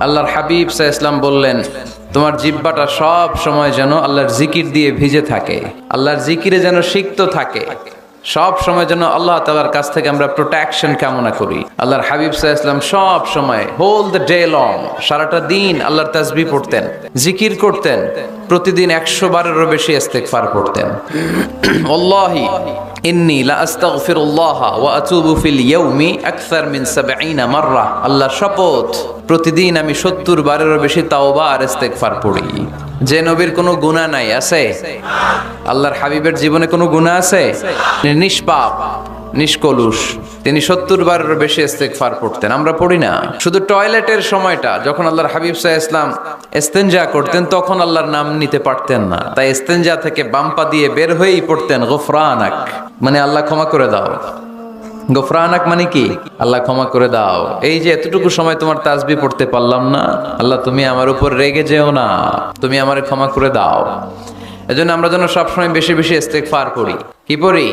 আল্লাহর হাবিব সাল্লাল্লাহু আলাইহি ওয়াসাল্লাম বললেন, তোমার জিহ্বাটা সব সময় যেন আল্লাহর জিকির দিয়ে ভিজে থাকে, আল্লাহর জিকিরে যেন সিক্ত থাকে, সব সময় যেন আল্লাহ তাআলার কাছ থেকে আমরা প্রোটেকশন কামনা করি। আল্লাহর হাবিব সাল্লাল্লাহু আলাইহি ওয়াসাল্লাম সব সময় হোল দ্য ডে লং, সারাটা দিন আল্লাহর তাসবিহ পড়তেন, জিকির করতেন, প্রতিদিন 100 বারেরও বেশি ইস্তেগফার পড়তেন। ওয়াল্লাহি ইন্নী লা আস্তাগফিরুল্লাহ ওয়া আতুবু ফিল ইয়াউমি আকসার মিন 70 মাররা। আল্লাহর শপথ, প্রতিদিন আমি 70 বারেরও বেশি তাওবা আর ইস্তেগফার পড়ি। যে নবীর কোনো গুনাহ নাই আছে? আল্লাহর হাবিবের জীবনে কোনো গুনাহ আছে? নিষ্পাপ, নিষ্কলুষ, তিনি 70 বারেরও বেশি ইস্তেগফার পড়তেন। আমরা পড়ি না। শুধু টয়লেটের সময়টা যখন আল্লাহর হাবিব সাল্লাল্লাহু আলাইহি ওয়াসাল্লাম ইস্তেনজা করতেন তখন আল্লাহর নাম নিতে পারতেন না, তাই ইস্তেনজা থেকে বাম্পা দিয়ে বের হয়েই পড়তেন গফরানাক, মানে আল্লাহ ক্ষমা করে দাও। গফরানাক মানে কি? আল্লাহ ক্ষমা করে দাও। এই যে এতটুকু সময় তোমার তাসবিহ পড়তে পারলাম না, আল্লাহ তুমি আমার উপর রেগে যেও না, তুমি আমারে ক্ষমা করে দাও। এজন্য আমরা যেন সবসময় বেশি বেশি ইস্তেগফার করি। কি পড়ি?